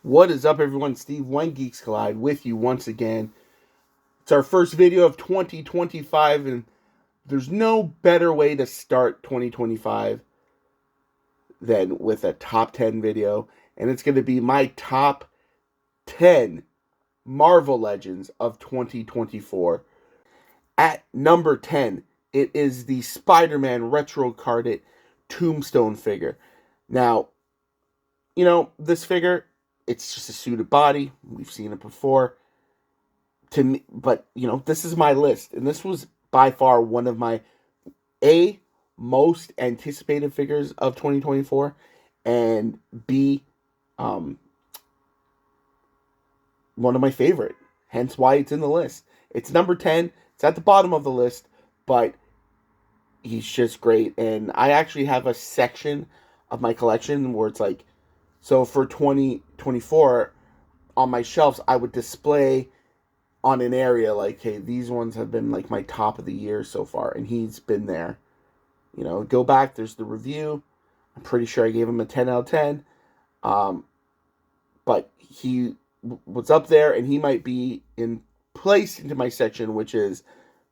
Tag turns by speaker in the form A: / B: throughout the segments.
A: What is up, everyone? Steve, When Geeks Collide, with you once again. It's our first video of 2025, and there's no better way to start 2025 than with a top 10 video. And it's going to be my top 10 Marvel Legends of 2024. At number 10, it is the Spider-Man retro carded Tombstone figure. Now, this figure, it's just a suited body. We've seen it before. To me, but this is my list, and this was by far one of my most anticipated figures of 2024, and B, um, one of my favorite. Hence why it's in the list. It's number 10. It's at the bottom of the list, but he's just great. And I actually have a section of my collection where it's like, so for 2024 on my shelves, I would display on an area like, hey, these ones have been like my top of the year so far, and he's been there. Go back, there's the review. I'm pretty sure I gave him a 10 out of 10. But he was up there, and he might be in place into my section, which is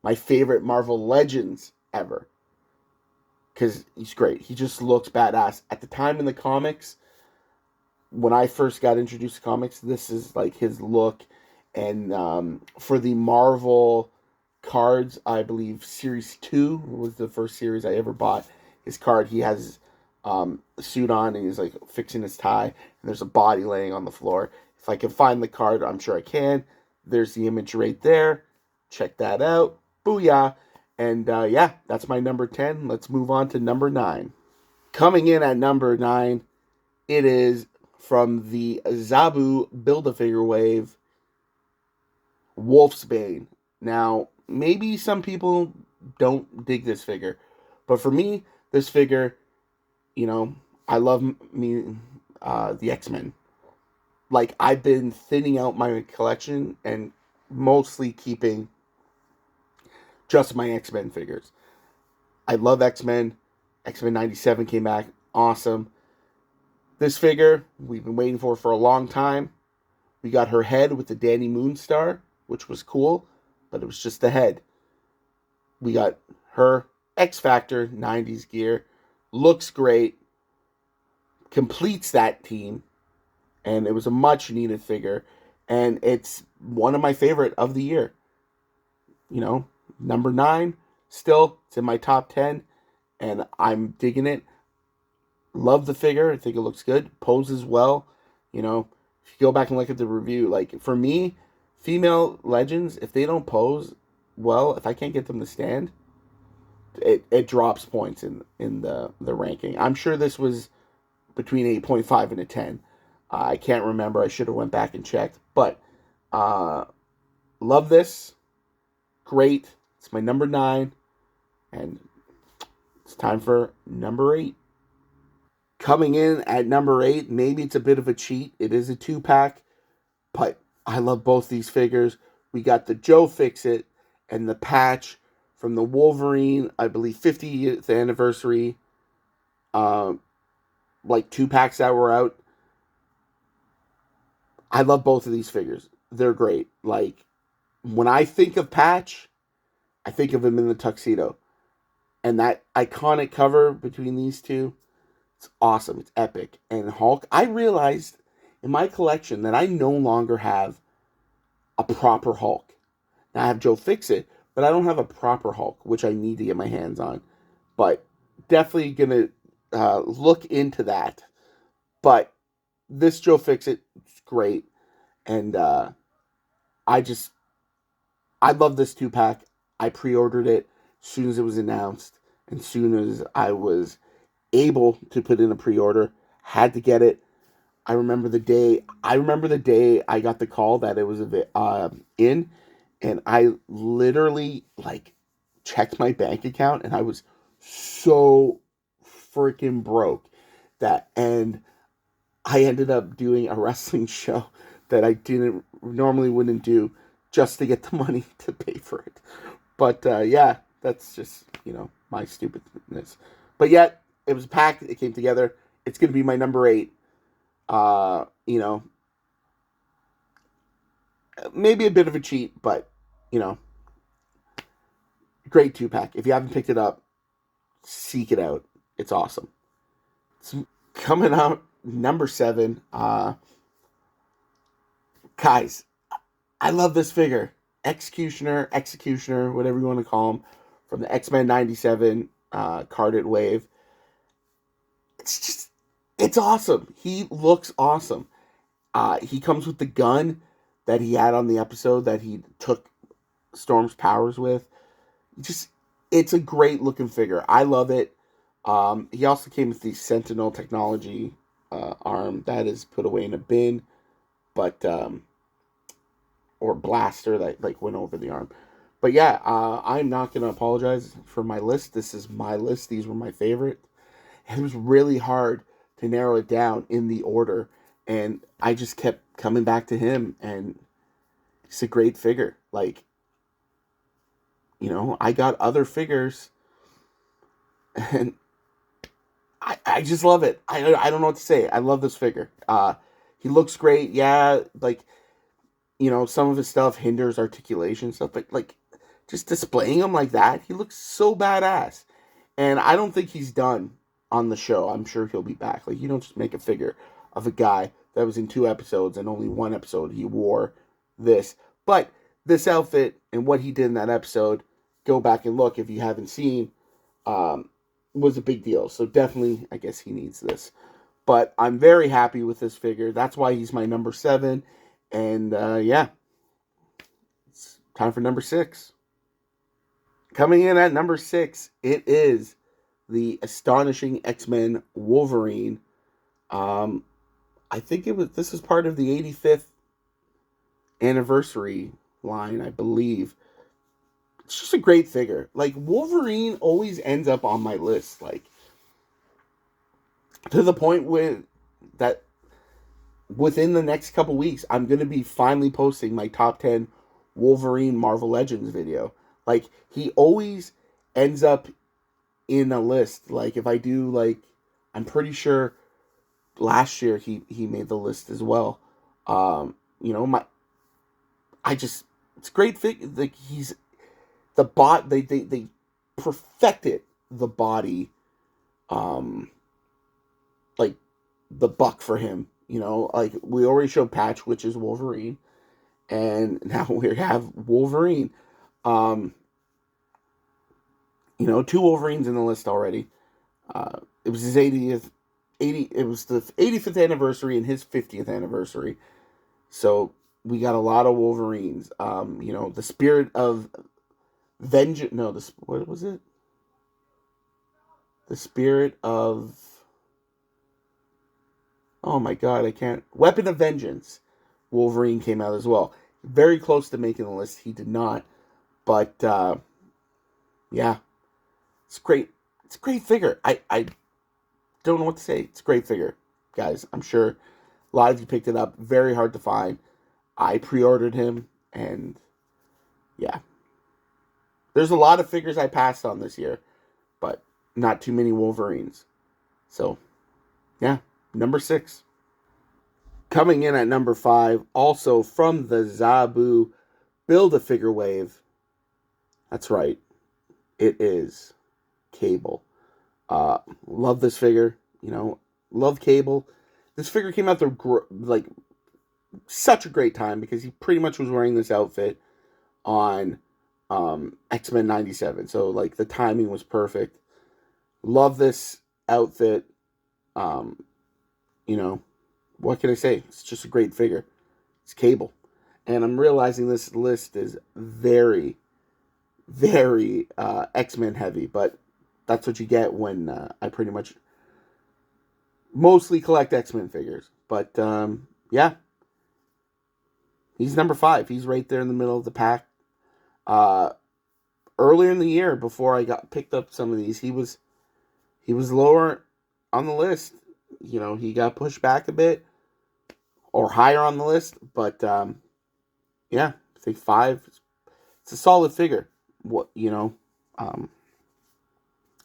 A: my favorite Marvel Legends ever. Because he's great. He just looks badass. At the time in the comics, when I first got introduced to comics, this is like his look. And for the Marvel cards, I believe Series 2 was the first series I ever bought. His card, he has a suit on, and he's like fixing his tie, and there's a body laying on the floor. If I can find the card, I'm sure I can. There's the image right there. Check that out. Booyah. And yeah, that's my number 10. Let's move on to number 9. Coming in at number 9, it is from the Zabu Build-A-Figure wave, Wolfsbane. Now, maybe some people don't dig this figure, but for me, this figure, I love the X-Men. Like, I've been thinning out my collection and mostly keeping just my X-Men figures. I love X-Men. X-Men 97 came back. Awesome. This figure, we've been waiting for a long time. We got her head with the Danny Moonstar, which was cool, but it was just the head. We got her X-Factor 90s gear. Looks great. Completes that team. And it was a much needed figure. And it's one of my favorite of the year. Number 9, still, it's in my top 10. And I'm digging it. Love the figure. I think it looks good. Poses well. If you go back and look at the review, like, for me, female legends, if they don't pose well, if I can't get them to stand, it drops points in the ranking. I'm sure this was between 8.5 and a 10. I can't remember. I should have went back and checked. But love this. Great. It's my number 9. And it's time for number 8. Coming in at number 8, maybe it's a bit of a cheat. It is a 2-pack, but I love both these figures. We got the Joe Fixit and the patch from the Wolverine, I believe, 50th anniversary, like 2-packs that were out. I love both of these figures. They're great. Like, when I think of Patch, I think of him in the tuxedo. And that iconic cover between these two, it's awesome. It's epic. And Hulk, I realized in my collection that I no longer have a proper Hulk. Now I have Joe Fixit, but I don't have a proper Hulk, which I need to get my hands on. But definitely gonna look into that. But this Joe Fixit is great, and I love this 2-pack. I pre-ordered it as soon as it was announced, and as soon as I was able to put in a pre-order, had to get it. I remember the day I got the call that it was in, and I literally like checked my bank account, and I was so freaking broke and I ended up doing a wrestling show that I didn't normally wouldn't do just to get the money to pay for it. But yeah, that's just my stupidness. But yet it was packed. It came together. It's gonna be my number 8. maybe a bit of a cheat, but you know, great 2-pack. If you haven't picked it up, seek it out. It's awesome. It's coming out number 7. Guys, I love this figure. Executioner, whatever you want to call him, from the X-Men 97 carded wave. It's awesome. He looks awesome. He comes with the gun that he had on the episode that he took Storm's powers with. It's a great looking figure. I love it. He also came with the Sentinel technology arm that is put away in a bin, but or blaster that like went over the arm. But yeah, I'm not gonna apologize for my list. This is my list. These were my favorite. It was really hard to narrow it down in the order, and I just kept coming back to him, and he's a great figure. Like, I got other figures, and I just love it. I don't know what to say. I love this figure. He looks great. Yeah, like, some of his stuff hinders articulation stuff, but like just displaying him like that, he looks so badass. And I don't think he's done on the show. I'm sure he'll be back. Like, you don't just make a figure of a guy that was in 2 episodes and only 1 episode he wore this. But this outfit and what he did in that episode, go back and look if you haven't seen, was a big deal. So definitely, I guess he needs this. But I'm very happy with this figure. That's why he's my number 7. And yeah, it's time for number 6. Coming in at number 6, it is the Astonishing X-Men Wolverine. I think this is part of the 85th anniversary line, I believe. It's just a great figure. Like, Wolverine always ends up on my list, like, to the point that within the next couple weeks, I'm going to be finally posting my top 10 Wolverine Marvel Legends video. Like, he always ends up in a list. Like, if I do, like, I'm pretty sure last year he made the list as well. It's great fig. Like, he's the bot. They perfected the body, like the buck for him. Like, we already showed Patch, which is Wolverine, and now we have Wolverine. 2 Wolverines in the list already. It was his 80th. It was the 85th anniversary and his 50th anniversary. So we got a lot of Wolverines. The Spirit of Vengeance. No, what was it? The Spirit of. Oh my God, I can't. Weapon of Vengeance. Wolverine came out as well. Very close to making the list. He did not. But, yeah. It's great. It's a great figure. I don't know what to say. It's a great figure, guys. I'm sure a lot of you picked it up. Very hard to find. I pre-ordered him, and yeah. There's a lot of figures I passed on this year, but not too many Wolverines. So, yeah, number 6. Coming in at number 5, also from the Zabu Build-A-Figure wave. That's right. It is Cable. Love this figure. Love Cable. This figure came out like such a great time because he pretty much was wearing this outfit on X-Men 97. So like the timing was perfect. Love this outfit. What can I say? It's just a great figure. It's Cable. And I'm realizing this list is very, very X-Men heavy, but that's what you get when I pretty much mostly collect X-Men figures. But yeah, he's number 5. He's right there in the middle of the pack. Earlier in the year, before I picked up some of these, he was lower on the list. He got pushed back a bit, or higher on the list. But yeah, I think 5. It's a solid figure.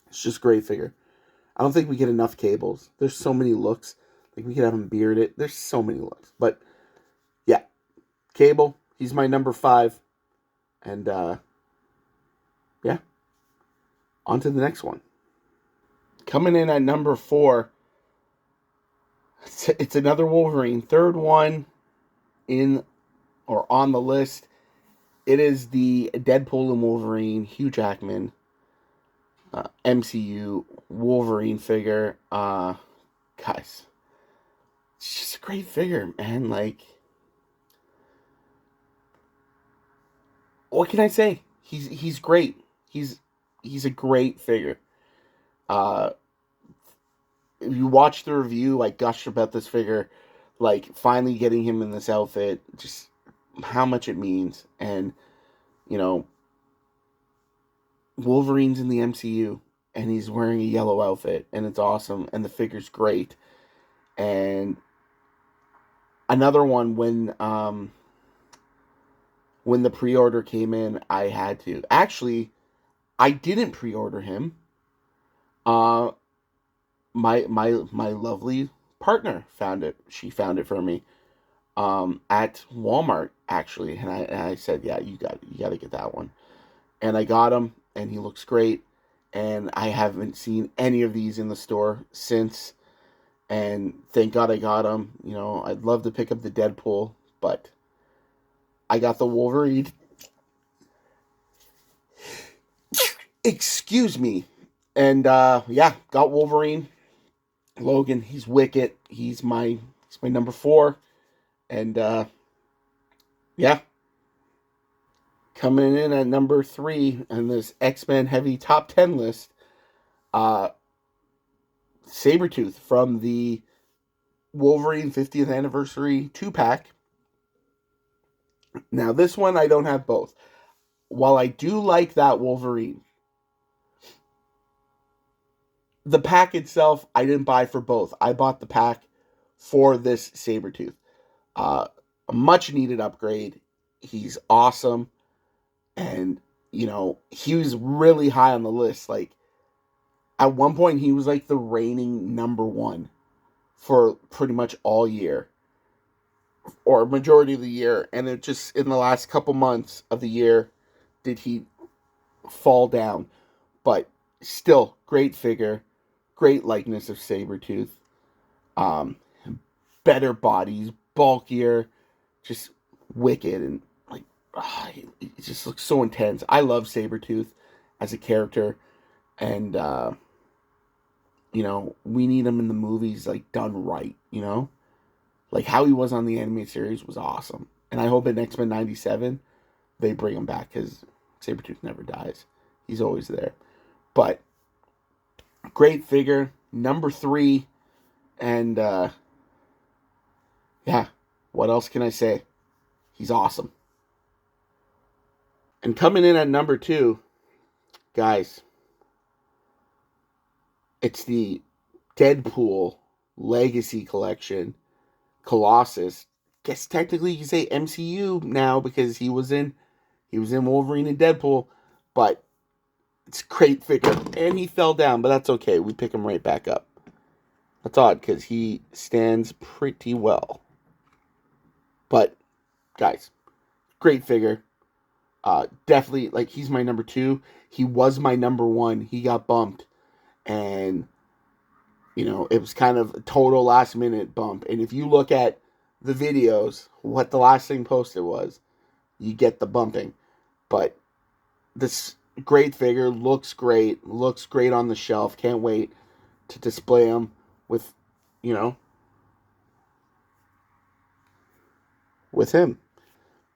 A: It's just a great figure. I don't think we get enough Cables. There's so many looks. Like, we could have him bearded. There's so many looks. But yeah, Cable, He's my number 5. And yeah, on to the next one. Coming in at number 4, it's another Wolverine. Third one in or on the list. It is the Deadpool and Wolverine, Hugh Jackman, MCU Wolverine figure. Guys, it's just a great figure, man. Like, what can I say? He's great. He's a great figure. Uh, if you watch the review, I gushed about this figure, like finally getting him in this outfit, just how much it means. And you know, Wolverine's in the MCU, and he's wearing a yellow outfit, and it's awesome, and the figure's great. And another one, when the pre-order came in, I had to. Actually, I didn't pre-order him. Uh, my lovely partner found it. She found it for me. At Walmart actually, and I said, yeah, you got to get that one. And I got him, and he looks great. And I haven't seen any of these in the store since. And thank God I got him. You know, I'd love to pick up the Deadpool, but I got the Wolverine. Excuse me. And yeah, got Wolverine. Logan, he's wicked. He's my number 4. And yeah, coming in at number 3 on this X-Men Heavy Top 10 list, uh, Sabretooth from the Wolverine 50th Anniversary 2-pack. Now, this one, I don't have both. While I do like that Wolverine, the pack itself, I didn't buy for both. I bought the pack for this Sabretooth. A much needed upgrade. He's awesome. And, you know, he was really high on the list. Like, at one point, he was like the reigning number 1 for pretty much all year, or majority of the year. And it just, in the last couple months of the year, did he fall down. But still, great figure, great likeness of Sabretooth. Um, Better bodies, bulkier, just wicked, and like, it just looks so intense. I love Sabretooth as a character, and you know, we need him in the movies, like, done right, you know? Like, how he was on the animated series was awesome. And I hope in X-Men 97, they bring him back, because Sabretooth never dies. He's always there. But, great figure. Number 3. And, yeah, what else can I say? He's awesome. And coming in at number 2, guys, it's the Deadpool Legacy Collection, Colossus. Guess technically you can say MCU now, because he was in Wolverine and Deadpool, but it's a great figure. And he fell down, but that's okay. We pick him right back up. That's odd, because he stands pretty well. But, guys, great figure. Definitely, like, he's my number 2. He was my number 1. He got bumped. And, you know, it was kind of a total last minute bump. And if you look at the videos, what the last thing posted was, you get the bumping. But this great figure, looks great on the shelf. Can't wait to display him with, you know, with him.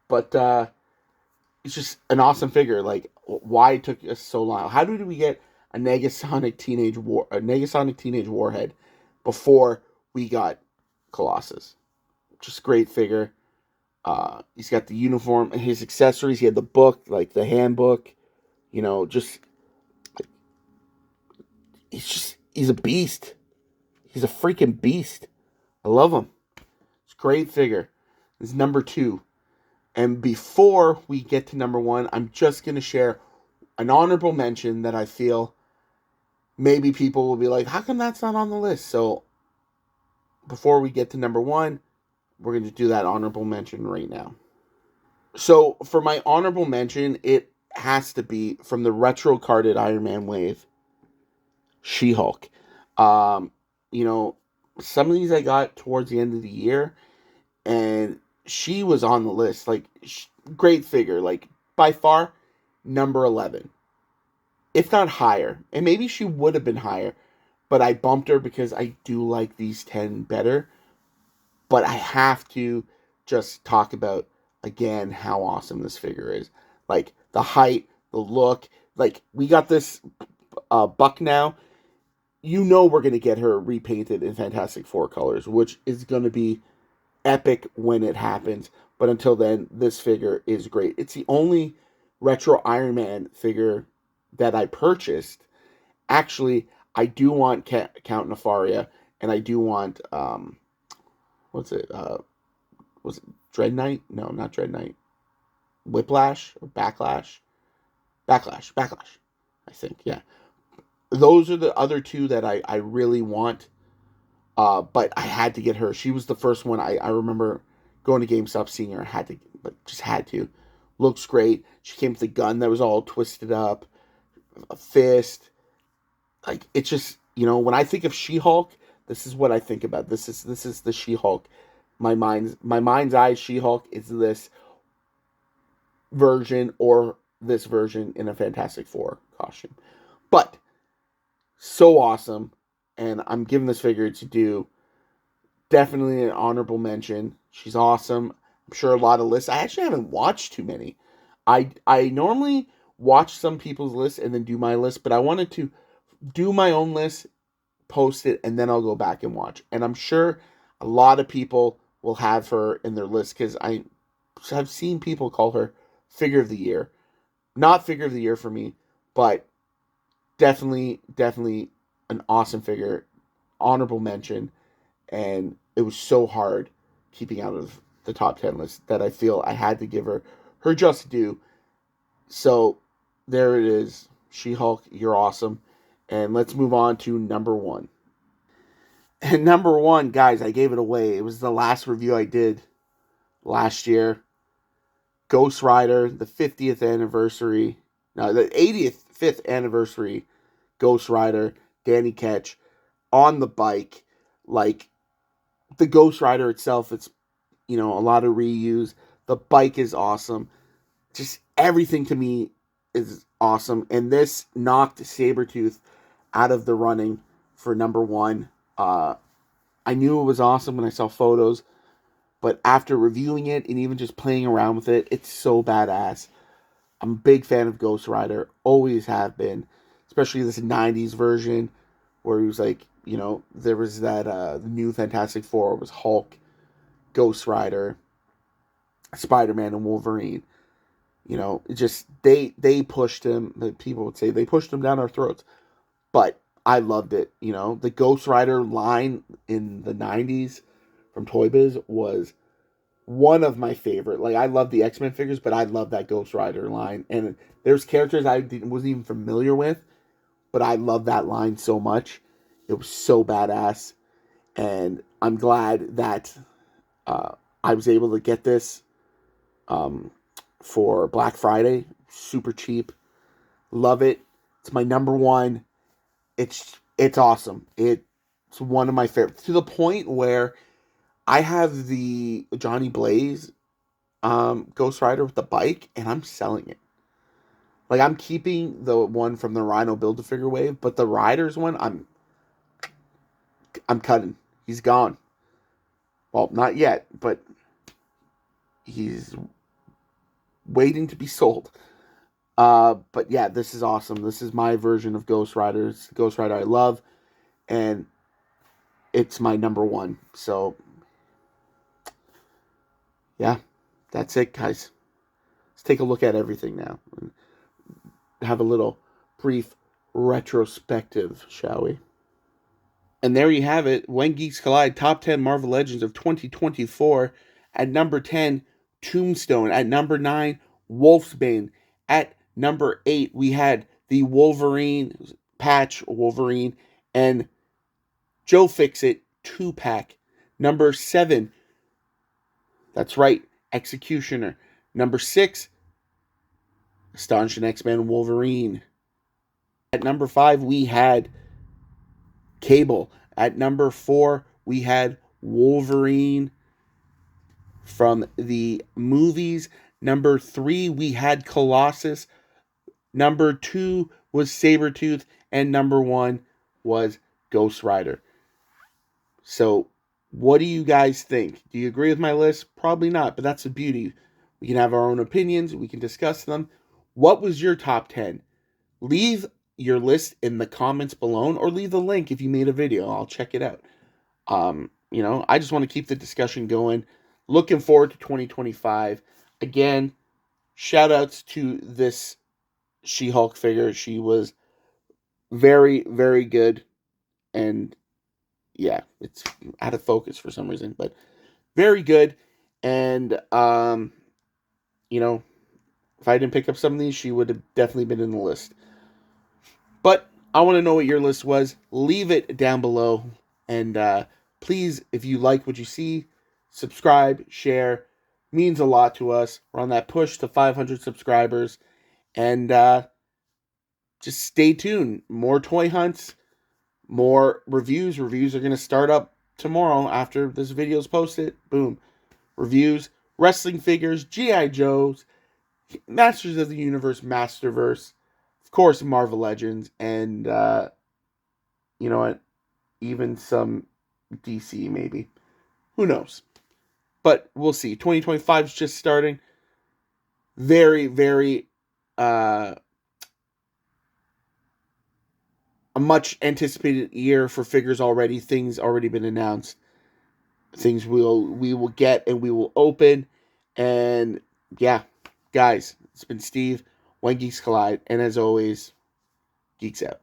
A: But it's just an awesome figure. Like, why it took us so long? How did we get a Negasonic Teenage Warhead before we got Colossus? Just great figure. He's got the uniform, his accessories. He had the book, like the handbook. You know, just he's a beast. He's a freaking beast. I love him. It's a great figure. It's number 2. And before we get to number 1, I'm just gonna share an honorable mention that I feel maybe people will be like, how come that's not on the list? So before we get to number 1, we're going to do that honorable mention right now. So for my honorable mention, it has to be from the retro carded Iron Man wave, She-Hulk. Um, you know, some of these I got towards the end of the year, and she was on the list. Like, great figure. Like, by far, number 11, if not higher. And maybe she would have been higher, but I bumped her because I do like these 10 better. But I have to just talk about again how awesome this figure is. Like, the height, the look. Like, we got this Buck now. You know we're going to get her repainted in Fantastic Four colors, which is going to be epic when it happens. But until then, this figure is great. It's the only retro Iron Man figure that I purchased. Actually, I do want Count Nefaria, and I do want what's it? Was it Dread Knight? No, not Dread Knight. Whiplash or Backlash. I think, yeah. Those are the other two that I really want. But I had to get her. She was the first one. I remember going to GameStop, seeing her. I had to, but just had to. Looks great. She came with a gun that was all twisted up, a fist. Like, it's just, when I think of She-Hulk, this is what I think about. This is the She-Hulk. My mind's eye She-Hulk is this version, or this version in a Fantastic Four costume. But so awesome, and I'm giving this figure to do definitely an honorable mention. She's awesome. I'm sure a lot of lists. I actually haven't watched too many. I normally watch some people's lists and then do my list, but I wanted to do my own list, post it, and then I'll go back and watch. And I'm sure a lot of people will have her in their list because I have seen people call her figure of the year. Not figure of the year for me, but definitely an awesome figure. Honorable mention. And it was so hard keeping out of the top 10 list that I feel I had to give her just due. So there it is. She-Hulk, you're awesome. And let's move on to number one. And number one, guys, I gave it away. It was the last review I did last year. Ghost Rider, the 50th anniversary. No, the 80th, 5th anniversary Ghost Rider, Danny Ketch on the bike. Like, the Ghost Rider itself, it's, a lot of reuse. The bike is awesome. Just everything to me is awesome. And this knocked Sabretooth out of the running for number one. I knew it was awesome when I saw photos, but after reviewing it and even just playing around with it, it's so badass. I'm a big fan of Ghost Rider, always have been, especially this 90s version where he was like, there was that the new Fantastic Four was Hulk, Ghost Rider, Spider-Man, and Wolverine. It just they pushed him. People would say they pushed him down our throats, but I loved it. The Ghost Rider line in the '90s from Toy Biz was one of my favorite. Like, I love the X-Men figures, but I love that Ghost Rider line. And there's characters I wasn't even familiar with, but I love that line so much. It was so badass, and I'm glad that I was able to get this um, for Black Friday. Super cheap. Love it. It's my number one. It's awesome. It's one of my favorites, to the point where I have the Johnny Blaze Ghost Rider with the bike, and I'm selling it. Like, I'm keeping the one from the Rhino Build-A-Figure wave, but the Riders one, I'm cutting. He's gone. Well, not yet, but he's waiting to be sold. But yeah, this is awesome. This is my version of Ghost Rider. It's the Ghost Rider I love, and it's my number one. So yeah, that's it, guys. Let's take a look at everything now and have a little brief retrospective, shall we? And there you have it. When Geeks Collide, top 10 Marvel Legends of 2024. At number 10, Tombstone. At number 9, Wolfsbane. At number 8, we had the Wolverine patch, Wolverine, and Joe Fixit 2-pack. Number 7, that's right, Executioner. Number 6, Astonishing X-Men Wolverine. At number 5, we had Cable. At number 4, we had Wolverine from the movies. Number 3, we had Colossus. Number 2 was Sabretooth. And number 1 was Ghost Rider. So, what do you guys think? Do you agree with my list? Probably not, but that's the beauty. We can have our own opinions. We can discuss them. What was your top 10? Leave your list in the comments below, or leave the link if you made a video. I'll check it out. I just want to keep the discussion going. Looking forward to 2025. Again, shout outs to this She-Hulk figure. She was very, very good. And yeah, it's out of focus for some reason, but very good. And, if I didn't pick up some of these, she would have definitely been in the list. But I want to know what your list was. Leave it down below. And please, if you like what you see, subscribe, share. Means a lot to us. We're on that push to 500 subscribers. And just stay tuned. More toy hunts, more reviews. Reviews are going to start up tomorrow after this video is posted. Boom. Reviews, wrestling figures, G.I. Joes, Masters of the Universe, Masterverse, of course, Marvel Legends, and you know what? Even some DC, maybe. Who knows? But we'll see. 2025 is just starting. Very, very a much anticipated year for figures already. Things already been announced. Things we will get and we will open. And yeah, guys, it's been Steve, When Geeks Collide, and as always, Geeks out.